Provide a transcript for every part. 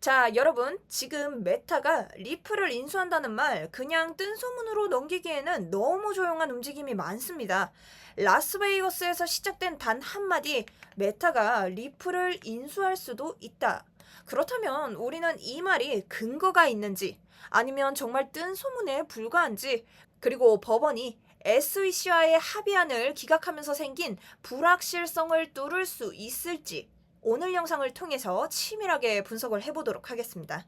자, 여러분, 지금 메타가 리플을 인수한다는 말 그냥 뜬 소문으로 넘기기에는 너무 조용한 움직임이 많습니다. 라스베이거스에서 시작된 단 한마디, 메타가 리플을 인수할 수도 있다. 그렇다면 우리는 이 말이 근거가 있는지, 아니면 정말 뜬 소문에 불과한지, 그리고 법원이 SEC와의 합의안을 기각하면서 생긴 불확실성을 뚫을 수 있을지, 오늘 영상을 통해서 치밀하게 분석을 해보도록 하겠습니다.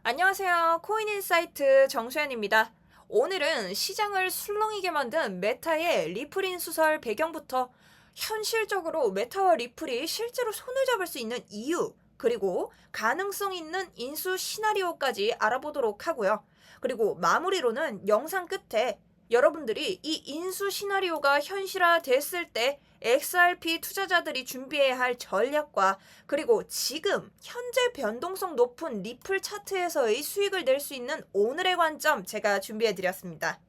안녕하세요. 코인인사이트 정수현입니다. 오늘은 시장을 술렁이게 만든 메타의 리플 인수설 배경부터 현실적으로 메타와 리플이 실제로 손을 잡을 수 있는 이유, 그리고 가능성 있는 인수 시나리오까지 알아보도록 하고요. 그리고 마무리로는 영상 끝에 여러분들이 이 인수 시나리오가 현실화됐을 때 XRP 투자자들이 준비해야 할 전략과, 그리고 지금 현재 변동성 높은 리플 차트에서의 수익을 낼 수 있는 오늘의 관점 제가 준비해드렸습니다.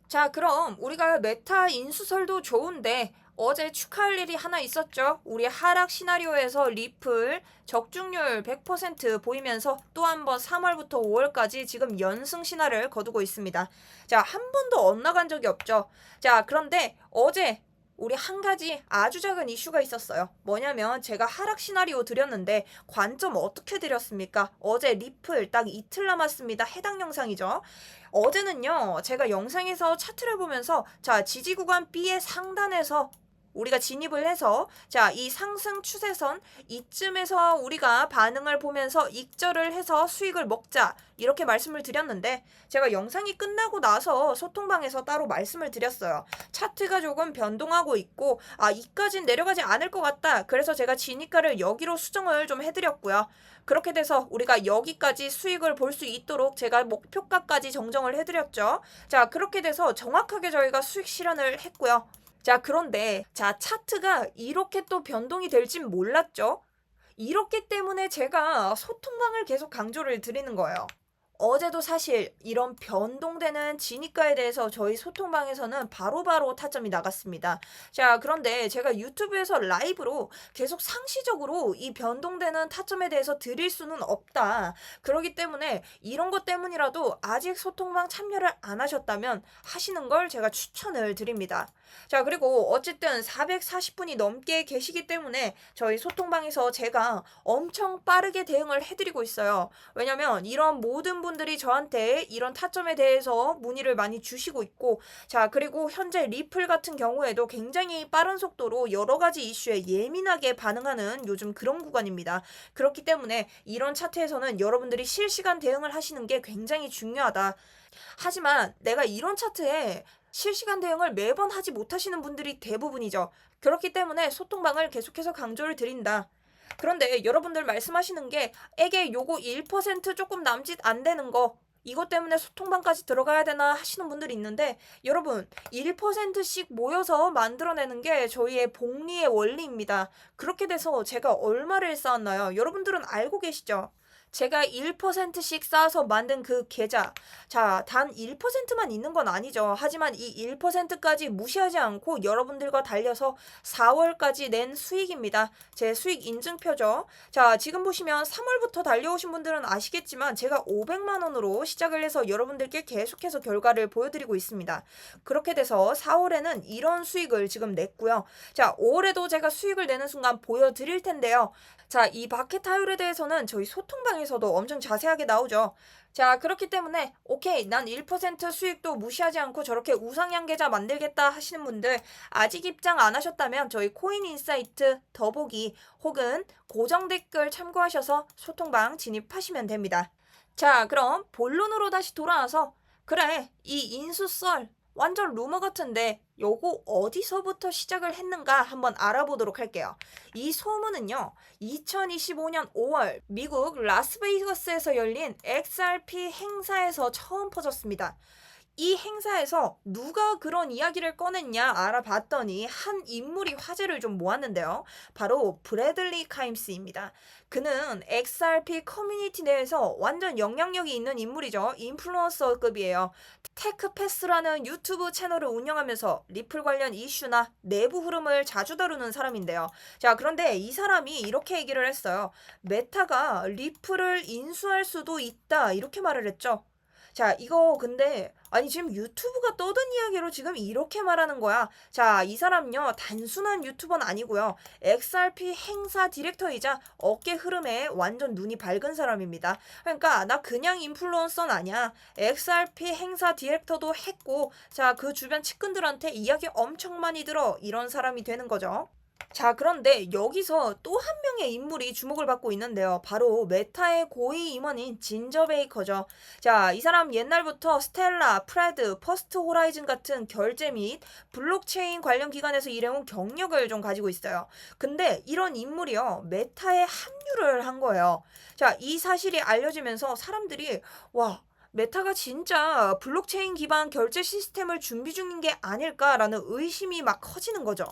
자, 그럼 우리가 메타 인수설도 좋은데 어제 축하할 일이 하나 있었죠. 우리 하락 시나리오에서 리플 적중률 100% 보이면서 또 한 번 3월부터 5월까지 지금 연승 신화를 거두고 있습니다. 자, 한 번도 엇나간 적이 없죠. 자, 그런데 어제 우리 한 가지 아주 작은 이슈가 있었어요. 뭐냐면 제가 하락 시나리오 드렸는데 관점 어떻게 드렸습니까? 어제 리플 딱 이틀 남았습니다. 해당 영상이죠. 어제는요, 제가 영상에서 차트를 보면서 자, 지지 구간 B의 상단에서 우리가 진입을 해서 자, 이 상승 추세선 이쯤에서 우리가 반응을 보면서 익절을 해서 수익을 먹자, 이렇게 말씀을 드렸는데 제가 영상이 끝나고 나서 소통방에서 따로 말씀을 드렸어요. 차트가 조금 변동하고 있고 이까진 내려가지 않을 것 같다. 그래서 제가 진입가를 여기로 수정을 좀 해드렸고요. 그렇게 돼서 우리가 여기까지 수익을 볼 수 있도록 제가 목표가까지 정정을 해드렸죠. 자, 그렇게 돼서 정확하게 저희가 수익 실현을 했고요. 자, 그런데 자, 차트가 이렇게 또 변동이 될진 몰랐죠. 이렇기 때문에 제가 소통방을 계속 강조를 드리는 거예요. 어제도 사실 이런 변동되는 진입가에 대해서 저희 소통방에서는 바로바로 타점이 나갔습니다. 자, 그런데 제가 유튜브에서 라이브로 계속 상시적으로 이 변동되는 타점에 대해서 드릴 수는 없다. 그렇기 때문에 이런 것 때문이라도 아직 소통방 참여를 안 하셨다면 하시는 걸 제가 추천을 드립니다. 자, 그리고 어쨌든 440분이 넘게 계시기 때문에 저희 소통방에서 제가 엄청 빠르게 대응을 해드리고 있어요. 왜냐면 이런 모든 분들이 저한테 이런 타점에 대해서 문의를 많이 주시고 있고, 자, 그리고 현재 리플 같은 경우에도 굉장히 빠른 속도로 여러 가지 이슈에 예민하게 반응하는 요즘 그런 구간입니다. 그렇기 때문에 이런 차트에서는 여러분들이 실시간 대응을 하시는 게 굉장히 중요하다. 하지만 내가 이런 차트에 실시간 대응을 매번 하지 못하시는 분들이 대부분이죠. 그렇기 때문에 소통방을 계속해서 강조를 드린다. 그런데 여러분들 말씀하시는 게 에게 요거 1% 조금 남짓 안 되는 거, 이것 때문에 소통방까지 들어가야 되나 하시는 분들이 있는데, 여러분 1%씩 모여서 만들어내는 게 저희의 복리의 원리입니다. 그렇게 돼서 제가 얼마를 쌓았나요? 여러분들은 알고 계시죠? 제가 1%씩 쌓아서 만든 그 계좌. 자, 단 1%만 있는 건 아니죠. 하지만 이 1%까지 무시하지 않고 여러분들과 달려서 4월까지 낸 수익입니다. 제 수익 인증표죠. 자, 지금 보시면 3월부터 달려오신 분들은 아시겠지만 제가 500만 원으로 시작을 해서 여러분들께 계속해서 결과를 보여드리고 있습니다. 그렇게 돼서 4월에는 이런 수익을 지금 냈고요. 자, 5월에도 제가 수익을 내는 순간 보여드릴 텐데요. 자, 이 마켓 타율에 대해서는 저희 소통방에서도 엄청 자세하게 나오죠. 자, 그렇기 때문에 오케이, 난 1% 수익도 무시하지 않고 저렇게 우상향 계좌 만들겠다 하시는 분들, 아직 입장 안 하셨다면 저희 코인인사이트 더보기 혹은 고정 댓글 참고하셔서 소통방 진입하시면 됩니다. 자, 그럼 본론으로 다시 돌아와서, 그래, 이 인수썰 완전 루머 같은데 요거 어디서부터 시작을 했는가 한번 알아보도록 할게요. 이 소문은요, 2025년 5월 미국 라스베이거스에서 열린 XRP 행사에서 처음 퍼졌습니다. 이 행사에서 누가 그런 이야기를 꺼냈냐 알아봤더니 한 인물이 화제를 좀 모았는데요. 바로 브래들리 카임스입니다. 그는 XRP 커뮤니티 내에서 완전 영향력이 있는 인물이죠. 인플루언서급이에요. 테크패스라는 유튜브 채널을 운영하면서 리플 관련 이슈나 내부 흐름을 자주 다루는 사람인데요. 자, 그런데 이 사람이 이렇게 얘기를 했어요. 메타가 리플을 인수할 수도 있다. 이렇게 말을 했죠. 자, 이거 근데 아니 지금 유튜브가 떠든 이야기로 지금 이렇게 말하는 거야. 자, 이 사람요 단순한 유튜버는 아니고요. XRP 행사 디렉터이자 업계 흐름에 완전 눈이 밝은 사람입니다. 그러니까 나 그냥 인플루언서는 아니야. XRP 행사 디렉터도 했고, 자, 그 주변 측근들한테 이야기 엄청 많이 들어. 이런 사람이 되는 거죠. 자, 그런데 여기서 또 한 명의 인물이 주목을 받고 있는데요. 바로 메타의 고위 임원인 진저 베이커죠. 자, 이 사람 옛날부터 스텔라, 프레드, 퍼스트 호라이즌 같은 결제 및 블록체인 관련 기관에서 일해온 경력을 좀 가지고 있어요. 근데 이런 인물이요, 메타에 합류를 한 거예요. 자, 이 사실이 알려지면서 사람들이 와, 메타가 진짜 블록체인 기반 결제 시스템을 준비 중인 게 아닐까라는 의심이 막 커지는 거죠.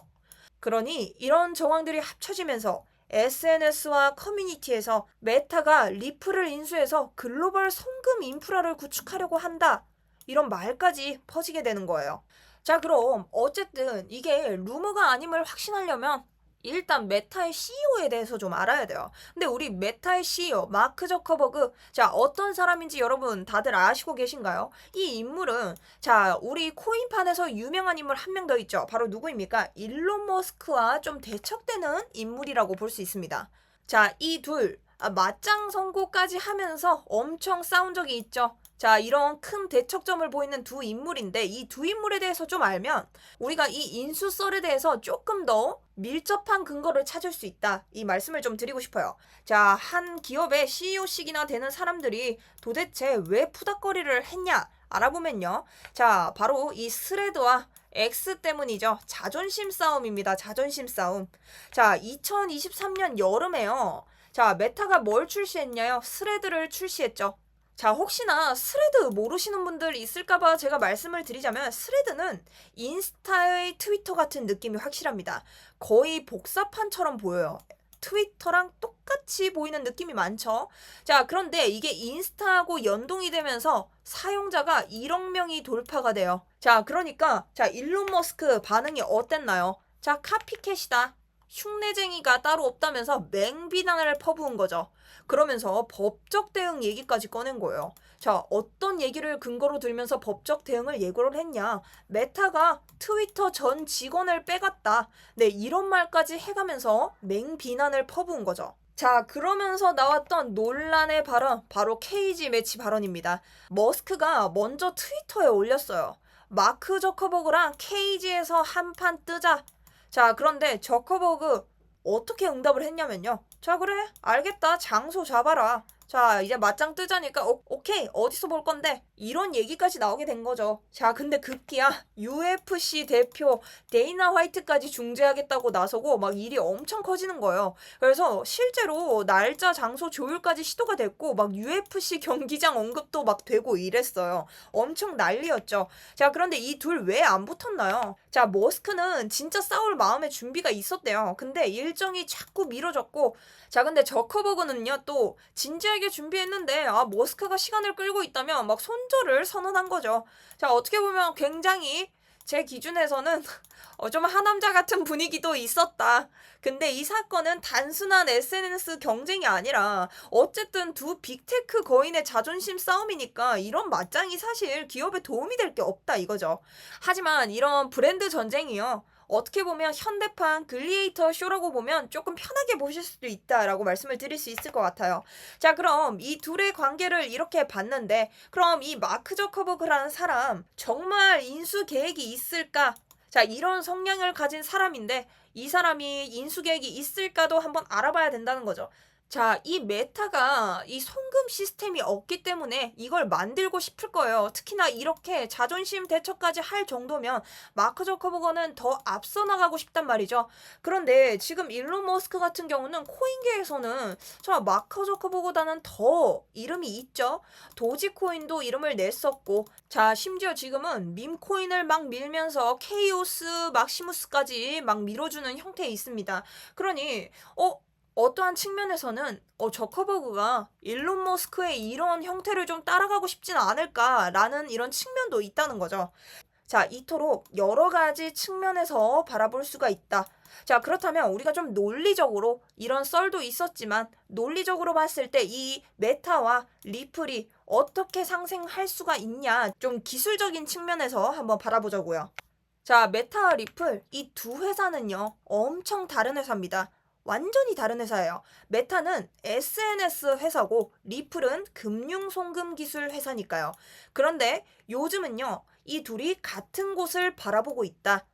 그러니 이런 정황들이 합쳐지면서 SNS와 커뮤니티에서 메타가 리플을 인수해서 글로벌 송금 인프라를 구축하려고 한다. 이런 말까지 퍼지게 되는 거예요. 자, 그럼 어쨌든 이게 루머가 아님을 확신하려면 일단 메타의 CEO에 대해서 좀 알아야 돼요. 근데 우리 메타의 CEO 마크 저커버그, 자, 어떤 사람인지 여러분 다들 아시고 계신가요? 이 인물은, 자, 우리 코인판에서 유명한 인물 한 명 더 있죠. 바로 누구입니까? 일론 머스크와 좀 대척되는 인물이라고 볼 수 있습니다. 자, 이 둘 맞짱 선고까지 하면서 엄청 싸운 적이 있죠. 자, 이런 큰 대척점을 보이는 두 인물인데 이 두 인물에 대해서 좀 알면 우리가 이 인수썰에 대해서 조금 더 밀접한 근거를 찾을 수 있다. 이 말씀을 좀 드리고 싶어요. 자, 한 기업의 CEO씩이나 되는 사람들이 도대체 왜 푸닥거리를 했냐 알아보면요. 자, 바로 이 스레드와 X 때문이죠. 자존심 싸움입니다. 자존심 싸움. 자, 2023년 여름에요. 자, 메타가 뭘 출시했냐요? 스레드를 출시했죠. 자, 혹시나 스레드 모르시는 분들 있을까봐 제가 말씀을 드리자면 스레드는 인스타의 트위터 같은 느낌이 확실합니다. 거의 복사판처럼 보여요. 트위터랑 똑같이 보이는 느낌이 많죠. 자, 그런데 이게 인스타하고 연동이 되면서 사용자가 1억 명이 돌파가 돼요. 자, 그러니까 자, 일론 머스크 반응이 어땠나요? 자, 카피캣이다. 흉내쟁이가 따로 없다면서 맹비난을 퍼부은 거죠. 그러면서 법적 대응 얘기까지 꺼낸 거예요. 자, 어떤 얘기를 근거로 들면서 법적 대응을 예고를 했냐? 메타가 트위터 전 직원을 빼갔다. 네, 이런 말까지 해가면서 맹비난을 퍼부은 거죠. 자, 그러면서 나왔던 논란의 발언, 바로 케이지 매치 발언입니다. 머스크가 먼저 트위터에 올렸어요. 마크 저커버그랑 케이지에서 한판 뜨자. 자, 그런데 저커버그 어떻게 응답을 했냐면요. 자, 그래, 알겠다, 장소 잡아라. 자, 이제 맞짱 뜨자니까 오케이, 어디서 볼 건데? 이런 얘기까지 나오게 된 거죠. 자, 근데 급기야 UFC 대표 데이나 화이트까지 중재하겠다고 나서고 막 일이 엄청 커지는 거예요. 그래서 실제로 날짜 장소 조율까지 시도가 됐고 막 UFC 경기장 언급도 막 되고 이랬어요. 엄청 난리였죠. 자, 그런데 이 둘 왜 안 붙었나요? 자, 머스크는 진짜 싸울 마음의 준비가 있었대요. 근데 일정이 자꾸 미뤄졌고, 자, 근데 저커버그는요 또 진지하게 준비했는데 머스크가 시간을 끌고 있다면 막 손절을 선언한 거죠. 자, 어떻게 보면 굉장히 제 기준에서는 좀 하남자 같은 분위기도 있었다. 근데 이 사건은 단순한 SNS 경쟁이 아니라 어쨌든 두 빅테크 거인의 자존심 싸움이니까 이런 맞짱이 사실 기업에 도움이 될 게 없다 이거죠. 하지만 이런 브랜드 전쟁이요, 어떻게 보면 현대판 글리에이터 쇼라고 보면 조금 편하게 보실 수도 있다라고 말씀을 드릴 수 있을 것 같아요. 자, 그럼 이 둘의 관계를 이렇게 봤는데 그럼 이 마크 저커버그라는 사람 정말 인수 계획이 있을까? 자, 이런 성향을 가진 사람인데 이 사람이 인수 계획이 있을까도 한번 알아봐야 된다는 거죠. 자, 이 메타가 이 송금 시스템이 없기 때문에 이걸 만들고 싶을 거예요. 특히나 이렇게 자존심 대처까지 할 정도면 마크 저커버거는 더 앞서 나가고 싶단 말이죠. 그런데 지금 일론 머스크 같은 경우는 코인계에서는 정말 마크 저커버거보다는 더 이름이 있죠. 도지코인도 이름을 냈었고, 자, 심지어 지금은 밈코인을 막 밀면서 케이오스 막시무스까지 막 밀어주는 형태에 있습니다. 그러니 어떠한 측면에서는 저커버그가 일론 머스크의 이런 형태를 좀 따라가고 싶진 않을까라는 이런 측면도 있다는 거죠. 자, 이토록 여러 가지 측면에서 바라볼 수가 있다. 자, 그렇다면 우리가 좀 논리적으로 이런 썰도 있었지만 논리적으로 봤을 때 이 메타와 리플이 어떻게 상생할 수가 있냐, 좀 기술적인 측면에서 한번 바라보자고요. 자, 메타와 리플 이 두 회사는요 엄청 다른 회사입니다. 완전히 다른 회사예요. 메타는 SNS 회사고 리플은 금융송금 기술 회사니까요. 그런데 요즘은요 이 둘이 같은 곳을 바라보고 있다.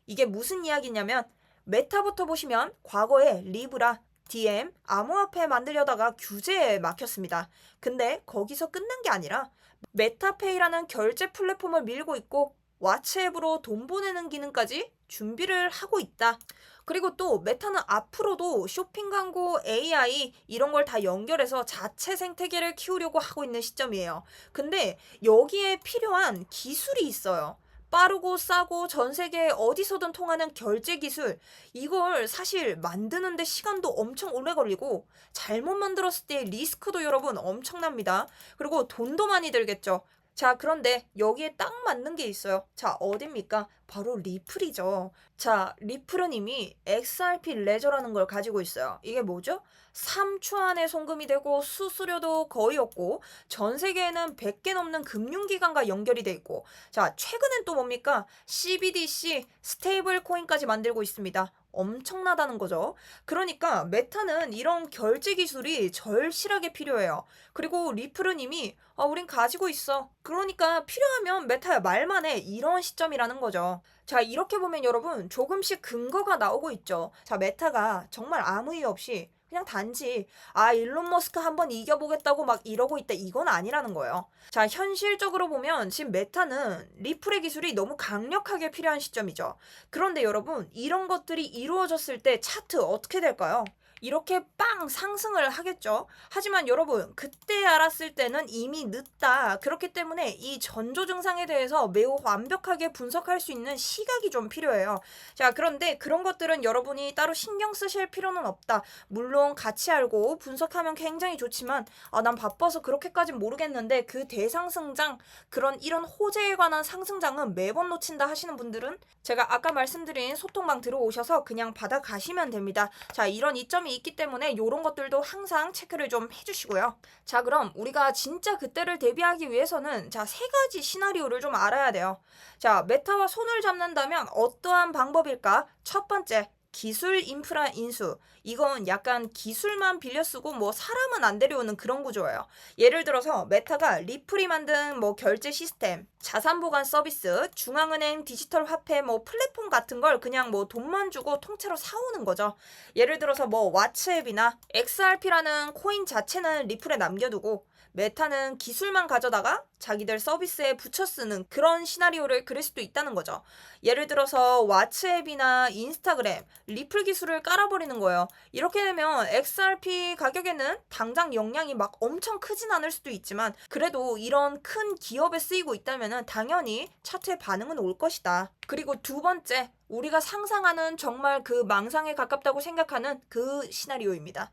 이게 무슨 이야기냐면 메타부터 보시면 과거에 리브라, DM, 암호화폐 만들려다가 규제에 막혔습니다. 근데 거기서 끝난 게 아니라 메타페이라는 결제 플랫폼을 밀고 있고 왓츠앱으로 돈 보내는 기능까지 준비를 하고 있다. 그리고 또 메타는 앞으로도 쇼핑 광고, AI 이런 걸 다 연결해서 자체 생태계를 키우려고 하고 있는 시점이에요. 근데 여기에 필요한 기술이 있어요. 빠르고 싸고 전 세계 어디서든 통하는 결제 기술. 이걸 사실 만드는데 시간도 엄청 오래 걸리고 잘못 만들었을 때 리스크도 여러분 엄청납니다. 그리고 돈도 많이 들겠죠. 자, 그런데 여기에 딱 맞는 게 있어요. 자, 어딥니까? 바로 리플이죠. 자, 리플은 이미 XRP 레저라는 걸 가지고 있어요. 이게 뭐죠? 3초 안에 송금이 되고 수수료도 거의 없고 전 세계에는 100개 넘는 금융기관과 연결이 돼 있고, 자, 최근엔 또 뭡니까? CBDC 스테이블 코인까지 만들고 있습니다. 엄청나다는 거죠. 그러니까 메타는 이런 결제 기술이 절실하게 필요해요. 그리고 리플은 이미 우린 가지고 있어. 그러니까 필요하면 메타야 말만 해. 이런 시점이라는 거죠. 자, 이렇게 보면 여러분 조금씩 근거가 나오고 있죠. 자, 메타가 정말 아무 이유 없이 그냥 단지 일론 머스크 한번 이겨보겠다고 막 이러고 있다 이건 아니라는 거예요. 자, 현실적으로 보면 지금 메타는 리플의 기술이 너무 강력하게 필요한 시점이죠. 그런데 여러분 이런 것들이 이루어졌을 때 차트 어떻게 될까요? 이렇게 빵 상승을 하겠죠. 하지만 여러분 그때 알았을 때는 이미 늦다. 그렇기 때문에 이 전조 증상에 대해서 매우 완벽하게 분석할 수 있는 시각이 좀 필요해요. 자, 그런데 그런 것들은 여러분이 따로 신경 쓰실 필요는 없다. 물론 같이 알고 분석하면 굉장히 좋지만 난 바빠서 그렇게까진 모르겠는데 그 대상승장 그런 이런 호재에 관한 상승장은 매번 놓친다 하시는 분들은 제가 아까 말씀드린 소통방 들어오셔서 그냥 받아가시면 됩니다. 자, 이런 이점이 있기 때문에 이런 것들도 항상 체크를 좀 해주시고요. 자, 그럼 우리가 진짜 그때를 대비하기 위해서는 자, 세 가지 시나리오를 좀 알아야 돼요. 자, 메타와 손을 잡는다면 어떠한 방법일까? 첫 번째, 기술 인프라 인수. 이건 약간 기술만 빌려 쓰고 뭐 사람은 안 데려오는 그런 구조예요. 예를 들어서 메타가 리플이 만든 뭐 결제 시스템, 자산 보관 서비스, 중앙은행 디지털 화폐 뭐 플랫폼 같은 걸 그냥 뭐 돈만 주고 통째로 사오는 거죠. 예를 들어서 뭐 왓츠앱이나 XRP라는 코인 자체는 리플에 남겨두고 메타는 기술만 가져다가 자기들 서비스에 붙여 쓰는 그런 시나리오를 그릴 수도 있다는 거죠. 예를 들어서 왓츠앱이나 인스타그램, 리플 기술을 깔아버리는 거예요. 이렇게 되면 XRP 가격에는 당장 영향이 막 엄청 크진 않을 수도 있지만 그래도 이런 큰 기업에 쓰이고 있다면 당연히 차트에 반응은 올 것이다. 그리고 두 번째, 우리가 상상하는 정말 그 망상에 가깝다고 생각하는 그 시나리오입니다.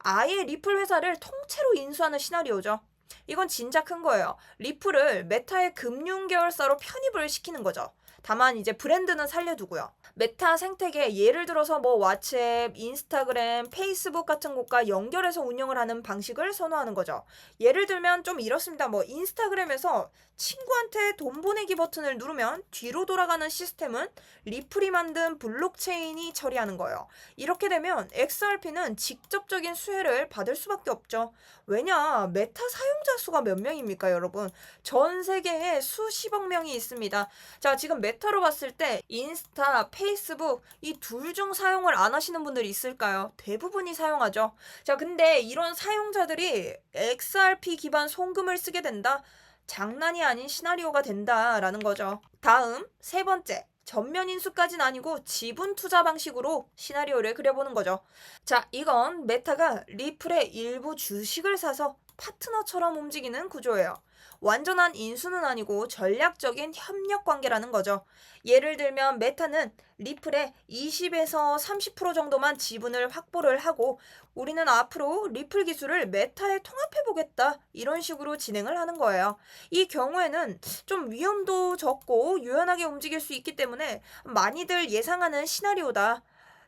아예 리플 회사를 통째로 인수하는 시나리오죠. 이건 진짜 큰 거예요. 리플을 메타의 금융 계열사로 편입을 시키는 거죠. 다만 이제 브랜드는 살려두고요. 메타 생태계 예를 들어서 뭐 왓츠앱, 인스타그램, 페이스북 같은 곳과 연결해서 운영을 하는 방식을 선호하는 거죠. 예를 들면 좀 이렇습니다. 뭐 인스타그램에서 친구한테 돈 보내기 버튼을 누르면 뒤로 돌아가는 시스템은 리플이 만든 블록체인이 처리하는 거예요. 이렇게 되면 XRP는 직접적인 수혜를 받을 수밖에 없죠. 왜냐? 메타 사용자 수가 몇 명입니까, 여러분? 전 세계에 수십억 명이 있습니다. 자, 지금 메타로 봤을 때 인스타, 페이스북 이 둘 중 사용을 안 하시는 분들이 있을까요? 대부분이 사용하죠. 자, 근데 이런 사용자들이 XRP 기반 송금을 쓰게 된다? 장난이 아닌 시나리오가 된다라는 거죠. 다음 세 번째. 전면 인수까지는 아니고 지분 투자 방식으로 시나리오를 그려보는 거죠. 자, 이건 메타가 리플의 일부 주식을 사서 파트너처럼 움직이는 구조예요. 완전한 인수는 아니고 전략적인 협력 관계라는 거죠. 예를 들면 메타는 리플의 20에서 30% 정도만 지분을 확보를 하고 우리는 앞으로 리플 기술을 메타에 통합해 보겠다. 이런 식으로 진행을 하는 거예요. 이 경우에는 좀 위험도 적고 유연하게 움직일 수 있기 때문에 많이들 예상하는 시나리오다.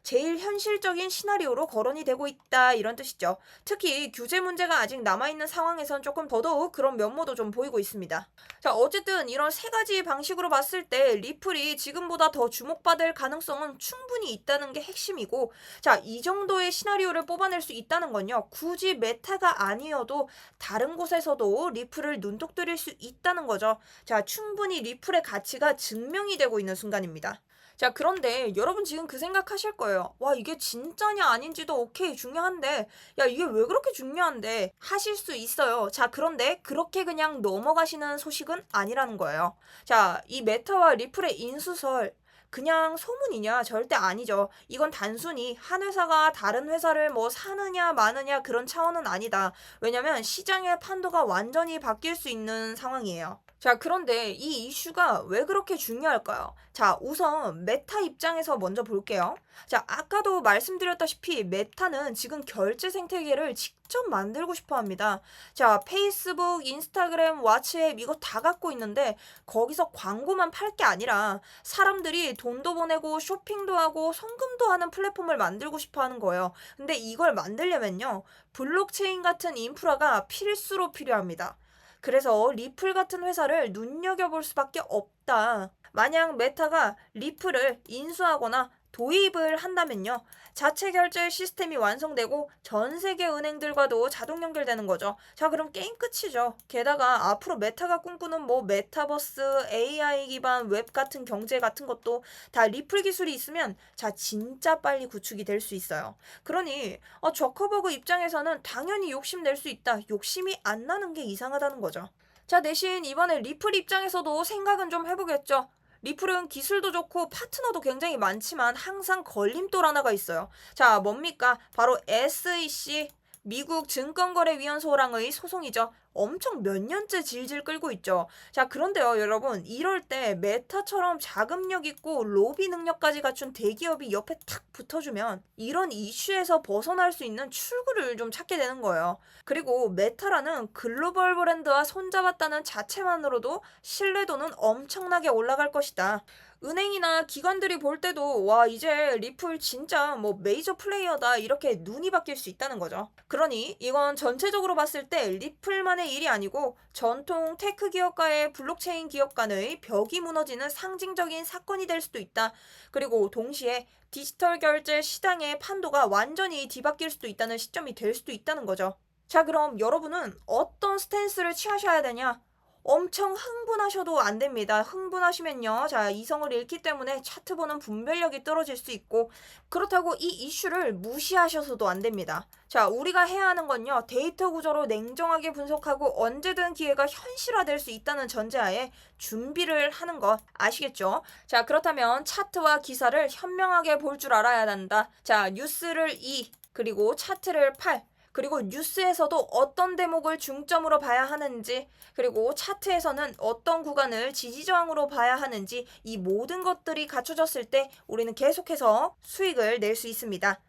제일 현실적인 시나리오로 거론이 되고 있다 이런 뜻이죠. 특히 규제 문제가 아직 남아있는 상황에선 조금 더더욱 그런 면모도 좀 보이고 있습니다. 자, 어쨌든 이런 세 가지 방식으로 봤을 때 리플이 지금보다 더 주목받을 가능성은 충분히 있다는 게 핵심이고, 자, 이 정도의 시나리오를 뽑아낼 수 있다는 건요, 굳이 메타가 아니어도 다른 곳에서도 리플을 눈독 들일 수 있다는 거죠. 자, 충분히 리플의 가치가 증명이 되고 있는 순간입니다. 자, 그런데 여러분 지금 그 생각하실 거예요. 와, 이게 진짜냐 아닌지도 오케이 중요한데, 야, 이게 왜 그렇게 중요한데 하실 수 있어요. 자, 그런데 그렇게 그냥 넘어가시는 소식은 아니라는 거예요. 자, 이 메타와 리플의 인수설 그냥 소문이냐? 절대 아니죠. 이건 단순히 한 회사가 다른 회사를 뭐 사느냐 마느냐 그런 차원은 아니다. 왜냐면 시장의 판도가 완전히 바뀔 수 있는 상황이에요. 자, 그런데 이 이슈가 왜 그렇게 중요할까요? 자, 우선 메타 입장에서 먼저 볼게요. 자, 아까도 말씀드렸다시피 메타는 지금 결제 생태계를 직접 만들고 싶어 합니다. 자, 페이스북, 인스타그램, 왓츠앱 이거 다 갖고 있는데 거기서 광고만 팔 게 아니라 사람들이 돈도 보내고 쇼핑도 하고 송금도 하는 플랫폼을 만들고 싶어 하는 거예요. 근데 이걸 만들려면요, 블록체인 같은 인프라가 필수로 필요합니다. 그래서 리플 같은 회사를 눈여겨볼 수밖에 없다. 만약 메타가 리플을 인수하거나 도입을 한다면요, 자체 결제 시스템이 완성되고 전 세계 은행들과도 자동 연결되는 거죠. 자, 그럼 게임 끝이죠. 게다가 앞으로 메타가 꿈꾸는 뭐 메타버스, AI 기반 웹 같은 경제 같은 것도 다 리플 기술이 있으면 자, 진짜 빨리 구축이 될 수 있어요. 그러니 저커버그 입장에서는 당연히 욕심낼 수 있다. 욕심이 안 나는 게 이상하다는 거죠. 자, 대신 이번에 리플 입장에서도 생각은 좀 해보겠죠. 리플은 기술도 좋고 파트너도 굉장히 많지만 항상 걸림돌 하나가 있어요. 자, 뭡니까? 바로 SEC, 미국 증권거래위원소랑의 소송이죠. 엄청 몇 년째 질질 끌고 있죠. 자, 그런데요, 여러분, 이럴 때 메타처럼 자금력 있고 로비 능력까지 갖춘 대기업이 옆에 탁 붙어주면 이런 이슈에서 벗어날 수 있는 출구를 좀 찾게 되는 거예요. 그리고 메타라는 글로벌 브랜드와 손잡았다는 자체만으로도 신뢰도는 엄청나게 올라갈 것이다. 은행이나 기관들이 볼 때도 와, 이제 리플 진짜 뭐 메이저 플레이어다 이렇게 눈이 바뀔 수 있다는 거죠. 그러니 이건 전체적으로 봤을 때 리플만의 일이 아니고 전통 테크 기업과의 블록체인 기업 간의 벽이 무너지는 상징적인 사건이 될 수도 있다. 그리고 동시에 디지털 결제 시장의 판도가 완전히 뒤바뀔 수도 있다는 시점이 될 수도 있다는 거죠. 자, 그럼 여러분은 어떤 스탠스를 취하셔야 되냐? 엄청 흥분하셔도 안 됩니다. 흥분하시면요, 자, 이성을 잃기 때문에 차트 보는 분별력이 떨어질 수 있고, 그렇다고 이 이슈를 무시하셔서도 안 됩니다. 자, 우리가 해야 하는 건요, 데이터 구조로 냉정하게 분석하고 언제든 기회가 현실화될 수 있다는 전제하에 준비를 하는 것 아시겠죠? 자, 그렇다면 차트와 기사를 현명하게 볼 줄 알아야 한다. 자, 뉴스를 2, 그리고 차트를 8, 그리고 뉴스에서도 어떤 대목을 중점으로 봐야 하는지, 그리고 차트에서는 어떤 구간을 지지저항으로 봐야 하는지, 이 모든 것들이 갖춰졌을 때 우리는 계속해서 수익을 낼 수 있습니다.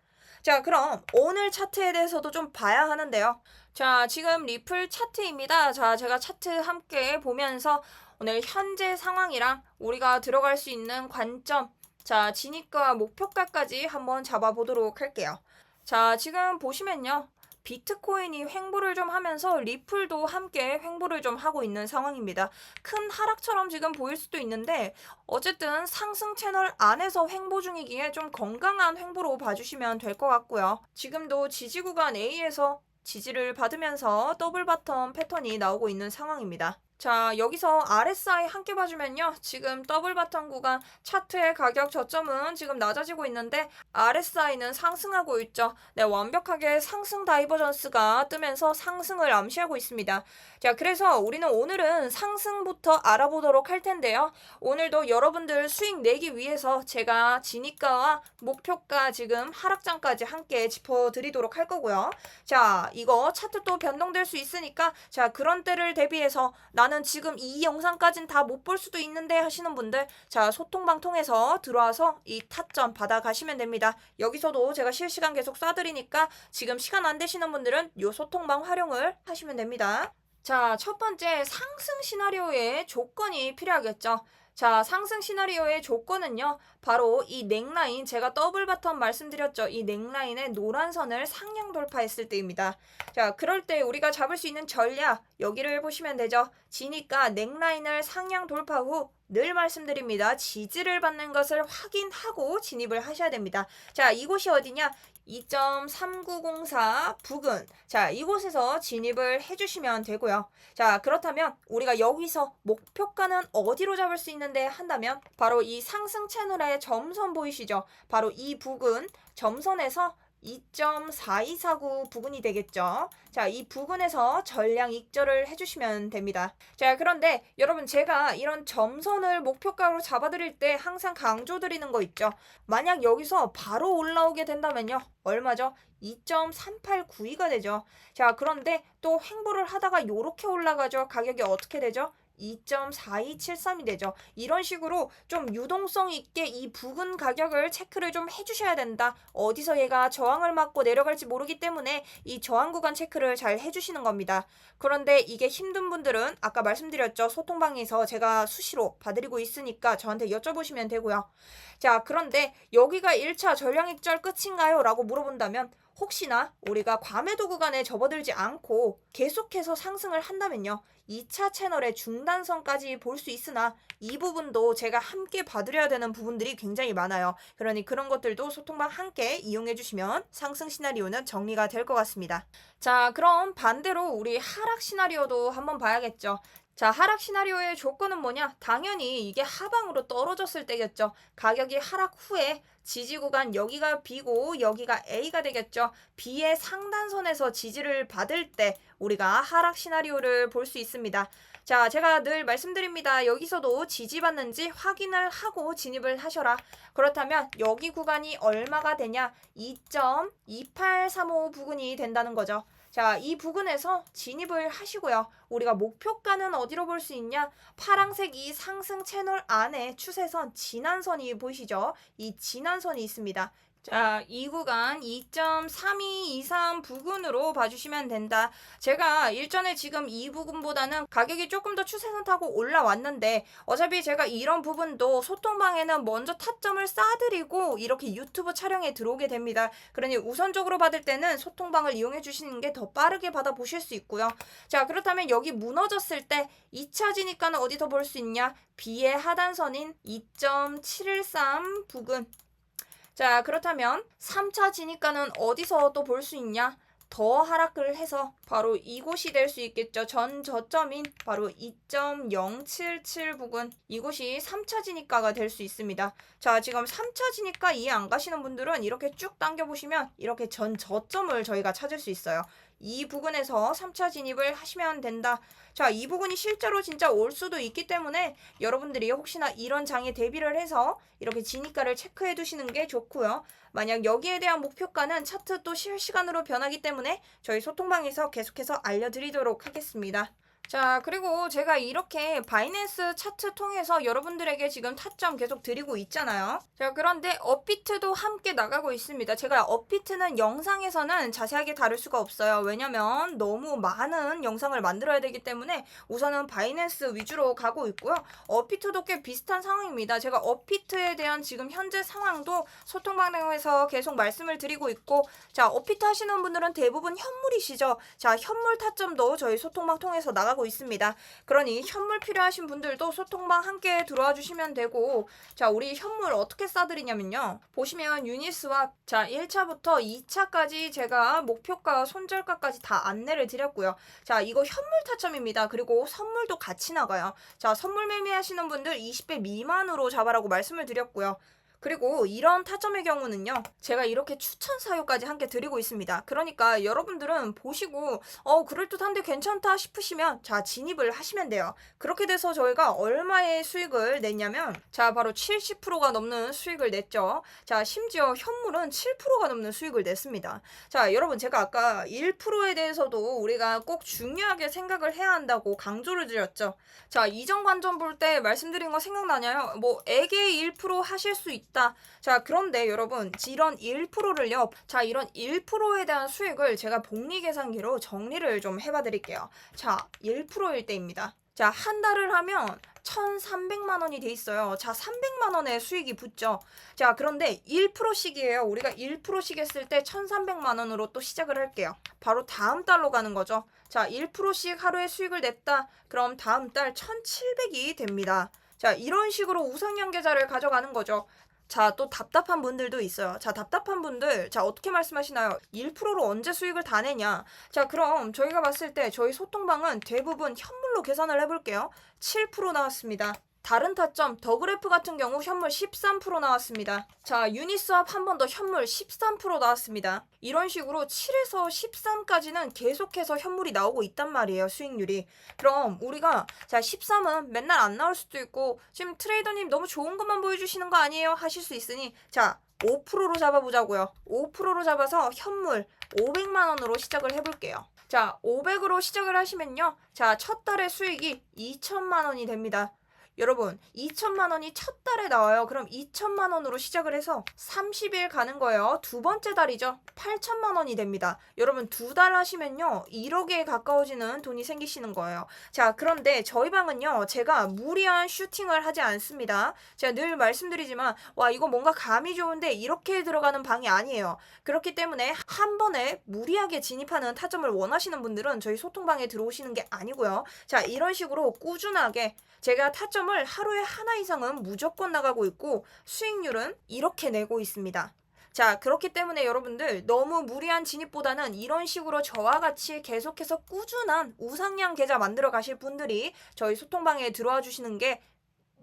자, 그럼 오늘 차트에 대해서도 좀 봐야 하는데요. 자, 지금 리플 차트입니다. 자, 제가 차트 함께 보면서 오늘 현재 상황이랑 우리가 들어갈 수 있는 관점, 자, 진입과 목표가까지 한번 잡아보도록 할게요. 자, 지금 보시면요, 비트코인이 횡보를 좀 하면서 리플도 함께 횡보를 좀 하고 있는 상황입니다. 큰 하락처럼 지금 보일 수도 있는데 어쨌든 상승 채널 안에서 횡보 중이기에 좀 건강한 횡보로 봐주시면 될 것 같고요. 지금도 지지 구간 A에서 지지를 받으면서 더블 바텀 패턴이 나오고 있는 상황입니다. 자, 여기서 RSI 함께 봐주면요. 지금 더블 바텀 구간 차트의 가격 저점은 지금 낮아지고 있는데 RSI는 상승하고 있죠. 네, 완벽하게 상승 다이버전스가 뜨면서 상승을 암시하고 있습니다. 자, 그래서 우리는 오늘은 상승부터 알아보도록 할 텐데요. 오늘도 여러분들 수익 내기 위해서 제가 진입가와 목표가 지금 하락장까지 함께 짚어드리도록 할 거고요. 자, 이거 차트 또 변동될 수 있으니까 자, 그런 때를 대비해서 나는 지금 이 영상까진 다 못 볼 수도 있는데 하시는 분들 자, 소통방 통해서 들어와서 이 타점 받아가시면 됩니다. 여기서도 제가 실시간 계속 쏴드리니까 지금 시간 안 되시는 분들은 요 소통방 활용을 하시면 됩니다. 자, 첫 번째 상승 시나리오의 조건이 필요하겠죠. 자, 상승 시나리오의 조건은요. 바로 이 넥라인, 제가 더블 바텀 말씀드렸죠. 이 넥라인의 노란 선을 상향 돌파했을 때입니다. 자, 그럴 때 우리가 잡을 수 있는 전략, 여기를 보시면 되죠. 지니까 넥라인을 상향 돌파 후 늘 말씀드립니다. 지지를 받는 것을 확인하고 진입을 하셔야 됩니다. 자, 이곳이 어디냐? 2.3904 부근. 자, 이곳에서 진입을 해주시면 되고요. 자, 그렇다면 우리가 여기서 목표가는 어디로 잡을 수 있는데 한다면 바로 이 상승 채널의 점선 보이시죠? 바로 이 부근 점선에서 2.4249 부근이 되겠죠. 자, 이 부근에서 전량 익절을 해주시면 됩니다. 자, 그런데 여러분 제가 이런 점선을 목표가로 잡아드릴 때 항상 강조드리는 거 있죠. 만약 여기서 바로 올라오게 된다면요. 얼마죠? 2.3892가 되죠. 자, 그런데 또 횡보를 하다가 요렇게 올라가죠. 가격이 어떻게 되죠? 2.4273이 되죠. 이런 식으로 좀 유동성 있게 이 부근 가격을 체크를 좀 해주셔야 된다. 어디서 얘가 저항을 맞고 내려갈지 모르기 때문에 이 저항 구간 체크를 잘 해주시는 겁니다. 그런데 이게 힘든 분들은 아까 말씀드렸죠. 소통방에서 제가 수시로 봐드리고 있으니까 저한테 여쭤보시면 되고요. 자, 그런데 여기가 1차 전량익절 끝인가요? 라고 물어본다면 혹시나 우리가 과매도 구간에 접어들지 않고 계속해서 상승을 한다면요. 2차 채널의 중단선까지 볼 수 있으나 이 부분도 제가 함께 봐드려야 되는 부분들이 굉장히 많아요. 그러니 그런 것들도 소통방 함께 이용해 주시면 상승 시나리오는 정리가 될 것 같습니다. 자, 그럼 반대로 우리 하락 시나리오도 한번 봐야겠죠. 자, 하락 시나리오의 조건은 뭐냐? 당연히 이게 하방으로 떨어졌을 때겠죠. 가격이 하락 후에 지지 구간 여기가 B고 여기가 A가 되겠죠. B의 상단선에서 지지를 받을 때 우리가 하락 시나리오를 볼 수 있습니다. 자, 제가 늘 말씀드립니다. 여기서도 지지받는지 확인을 하고 진입을 하셔라. 그렇다면 여기 구간이 얼마가 되냐? 2.2835 부근이 된다는 거죠. 자, 이 부근에서 진입을 하시고요. 우리가 목표가는 어디로 볼 수 있냐? 파랑색 이 상승 채널 안에 추세선 진한선이 보이시죠? 이 진한선이 있습니다. 자, 이 구간 2.3223 부근으로 봐주시면 된다. 제가 일전에 지금 이 부분보다는 가격이 조금 더 추세선 타고 올라왔는데 어차피 제가 이런 부분도 소통방에는 먼저 타점을 쌓아드리고 이렇게 유튜브 촬영에 들어오게 됩니다. 그러니 우선적으로 받을 때는 소통방을 이용해 주시는 게 더 빠르게 받아보실 수 있고요. 자, 그렇다면 여기 무너졌을 때 2차 지니까는 어디서 볼 수 있냐? B의 하단선인 2.713 부근. 자, 그렇다면 3차 지니까는 어디서 또 볼 수 있냐? 더 하락을 해서 바로 이곳이 될 수 있겠죠. 전 저점인 바로 2.077 부근, 이곳이 3차 진입가가 될 수 있습니다. 자, 지금 3차 진입가 이해 안 가시는 분들은 이렇게 쭉 당겨보시면 이렇게 전 저점을 저희가 찾을 수 있어요. 이 부근에서 3차 진입을 하시면 된다. 자, 이 부분이 실제로 진짜 올 수도 있기 때문에 여러분들이 혹시나 이런 장에 대비를 해서 이렇게 진입가를 체크해 두시는 게 좋고요. 만약 여기에 대한 목표가는 차트 또 실시간으로 변하기 때문에 저희 소통방에서 계속해서 알려드리도록 하겠습니다. 자, 그리고 제가 이렇게 바이낸스 차트 통해서 여러분들에게 지금 타점 계속 드리고 있잖아요. 자, 그런데 업비트도 함께 나가고 있습니다. 제가 업비트는 영상에서는 자세하게 다룰 수가 없어요. 왜냐면 너무 많은 영상을 만들어야 되기 때문에 우선은 바이낸스 위주로 가고 있고요. 업비트도 꽤 비슷한 상황입니다. 제가 업비트에 대한 지금 현재 상황도 소통방에서 계속 말씀을 드리고 있고, 자, 업비트 하시는 분들은 대부분 현물이시죠. 자, 현물 타점도 저희 소통방 통해서 나가고 나가고 있습니다. 그러니 현물 필요하신 분들도 소통방 함께 들어와 주시면 되고, 자, 우리 현물 어떻게 싸드리냐면요. 보시면 유니스왑, 자, 1차부터 2차까지 제가 목표가, 손절가까지 다 안내를 드렸고요. 자, 이거 현물 타점입니다. 그리고 선물도 같이 나가요. 자, 선물 매매하시는 분들 20배 미만으로 잡아라고 말씀을 드렸고요. 그리고 이런 타점의 경우는요, 제가 이렇게 추천 사유까지 함께 드리고 있습니다. 그러니까 여러분들은 보시고 그럴듯한데 괜찮다 싶으시면 자, 진입을 하시면 돼요. 그렇게 돼서 저희가 얼마의 수익을 냈냐면, 자, 바로 70%가 넘는 수익을 냈죠. 자, 심지어 현물은 7%가 넘는 수익을 냈습니다. 자, 여러분, 제가 아까 1%에 대해서도 우리가 꼭 중요하게 생각을 해야 한다고 강조를 드렸죠. 자, 이전 관점 볼 때 말씀드린 거 생각나냐요? 뭐 애게 1% 하실 수 있다. 자, 그런데 여러분, 이런 1%를요. 자, 이런 1%에 대한 수익을 제가 복리계산기로 정리를 좀 해봐 드릴게요. 자, 1%일 때입니다. 자, 한 달을 하면 1,300만 원이 돼 있어요. 자, 300만 원의 수익이 붙죠. 자, 그런데 1%씩이에요. 우리가 1%씩 했을 때 1,300만 원으로 또 시작을 할게요. 바로 다음 달로 가는 거죠. 자, 1%씩 하루에 수익을 냈다. 그럼 다음 달 1,700이 됩니다. 자, 이런 식으로 우상향 계좌를 가져가는 거죠. 자, 또 답답한 분들도 있어요. 자, 답답한 분들, 자, 어떻게 말씀하시나요? 1%로 언제 수익을 다 내냐? 자, 그럼 저희가 봤을 때 저희 소통방은 대부분 현물로 계산을 해볼게요. 7% 나왔습니다. 다른 타점, 더그래프 같은 경우 현물 13% 나왔습니다. 자, 유니스왑 한 번 더 현물 13% 나왔습니다. 이런 식으로 7에서 13까지는 계속해서 현물이 나오고 있단 말이에요, 수익률이. 그럼 우리가, 자, 13은 맨날 안 나올 수도 있고, 지금 트레이더님 너무 좋은 것만 보여주시는 거 아니에요? 하실 수 있으니, 자, 5%로 잡아보자고요. 5%로 잡아서 현물 500만 원으로 시작을 해볼게요. 자, 500으로 시작을 하시면요. 자, 첫 달의 수익이 2천만 원이 됩니다. 여러분, 2천만 원이 첫 달에 나와요. 그럼 2천만 원으로 시작을 해서 30일 가는 거예요. 두 번째 달이죠. 8천만 원이 됩니다. 여러분, 두 달 하시면요, 1억에 가까워지는 돈이 생기시는 거예요. 자, 그런데 저희 방은요, 제가 무리한 슈팅을 하지 않습니다. 제가 늘 말씀드리지만, 와, 이거 뭔가 감이 좋은데 이렇게 들어가는 방이 아니에요. 그렇기 때문에 한 번에 무리하게 진입하는 타점을 원하시는 분들은 저희 소통방에 들어오시는 게 아니고요. 자, 이런 식으로 꾸준하게 제가 타점을 하루에 하나 이상은 무조건 나가고 있고, 수익률은 이렇게 내고 있습니다. 자, 그렇기 때문에 여러분들 너무 무리한 진입보다는 이런 식으로 저와 같이 계속해서 꾸준한 우상향 계좌 만들어 가실 분들이 저희 소통방에 들어와 주시는 게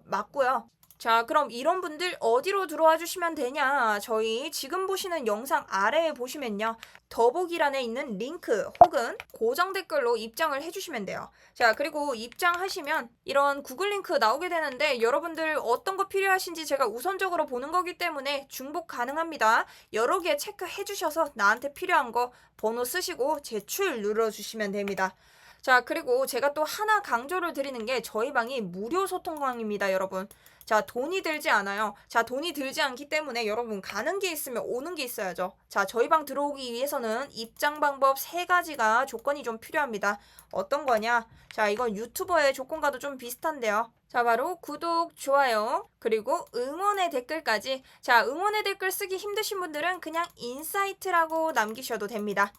맞고요. 자, 그럼 이런 분들 어디로 들어와 주시면 되냐? 저희 지금 보시는 영상 아래에 보시면요, 더보기란에 있는 링크 혹은 고정 댓글로 입장을 해주시면 돼요. 자, 그리고 입장하시면 이런 구글 링크 나오게 되는데, 여러분들 어떤 거 필요하신지 제가 우선적으로 보는 거기 때문에 중복 가능합니다. 여러 개 체크해 주셔서 나한테 필요한 거 번호 쓰시고 제출 눌러주시면 됩니다. 자, 그리고 제가 또 하나 강조를 드리는 게, 저희 방이 무료 소통방입니다, 여러분. 자, 돈이 들지 않아요. 자, 돈이 들지 않기 때문에 여러분, 가는 게 있으면 오는 게 있어야죠. 자, 저희 방 들어오기 위해서는 입장 방법 3가지가 조건이 좀 필요합니다. 어떤 거냐? 자, 이건 유튜버의 조건과도 좀 비슷한데요. 자, 바로 구독, 좋아요, 그리고 응원의 댓글까지. 자, 응원의 댓글 쓰기 힘드신 분들은 그냥 인사이트라고 남기셔도 됩니다.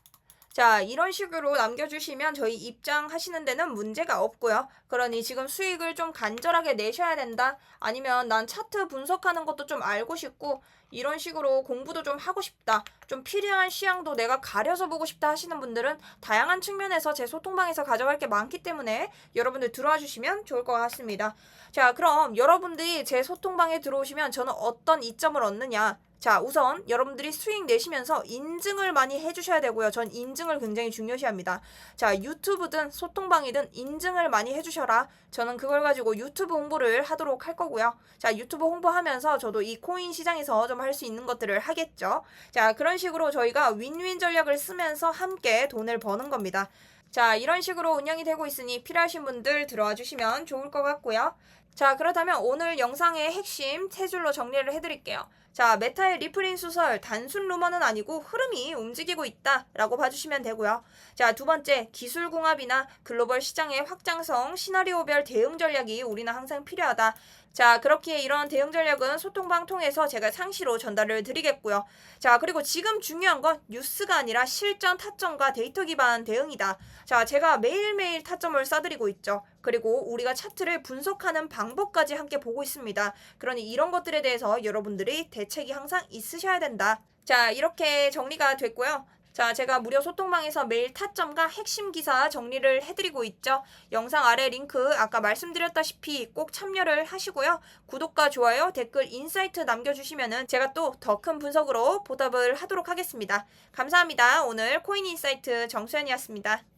자, 이런 식으로 남겨주시면 저희 입장하시는 데는 문제가 없고요. 그러니 지금 수익을 좀 간절하게 내셔야 된다, 아니면 난 차트 분석하는 것도 좀 알고 싶고, 이런 식으로 공부도 좀 하고 싶다, 좀 필요한 시향도 내가 가려서 보고 싶다 하시는 분들은 다양한 측면에서 제 소통방에서 가져갈 게 많기 때문에 여러분들 들어와 주시면 좋을 것 같습니다. 자, 그럼 여러분들이 제 소통방에 들어오시면 저는 어떤 이점을 얻느냐? 자, 우선 여러분들이 수익 내시면서 인증을 많이 해주셔야 되고요. 전 인증을 굉장히 중요시합니다. 자, 유튜브든 소통방이든 인증을 많이 해주셔라. 저는 그걸 가지고 유튜브 홍보를 하도록 할 거고요. 자, 유튜브 홍보하면서 저도 이 코인 시장에서 좀 할 수 있는 것들을 하겠죠. 자, 그런 식으로 저희가 윈윈 전략을 쓰면서 함께 돈을 버는 겁니다. 자, 이런 식으로 운영이 되고 있으니 필요하신 분들 들어와 주시면 좋을 것 같고요. 자, 그렇다면 오늘 영상의 핵심 세 줄로 정리를 해드릴게요. 자, 메타의 리플인 수설, 단순 루머는 아니고 흐름이 움직이고 있다라고 봐주시면 되고요. 자, 두 번째, 기술공합이나 글로벌 시장의 확장성, 시나리오별 대응 전략이 우리는 항상 필요하다. 자, 그렇기에 이런 대응 전략은 소통방 통해서 제가 상시로 전달을 드리겠고요. 자, 그리고 지금 중요한 건 뉴스가 아니라 실전 타점과 데이터 기반 대응이다. 자, 제가 매일매일 타점을 쏴드리고 있죠. 그리고 우리가 차트를 분석하는 방법까지 함께 보고 있습니다. 그러니 이런 것들에 대해서 여러분들이 대책이 항상 있으셔야 된다. 자, 이렇게 정리가 됐고요. 자, 제가 무료 소통방에서 매일 타점과 핵심 기사 정리를 해드리고 있죠. 영상 아래 링크 아까 말씀드렸다시피 꼭 참여를 하시고요. 구독과 좋아요, 댓글, 인사이트 남겨주시면은 제가 또 더 큰 분석으로 보답을 하도록 하겠습니다. 감사합니다. 오늘 코인인사이트 정수연이었습니다.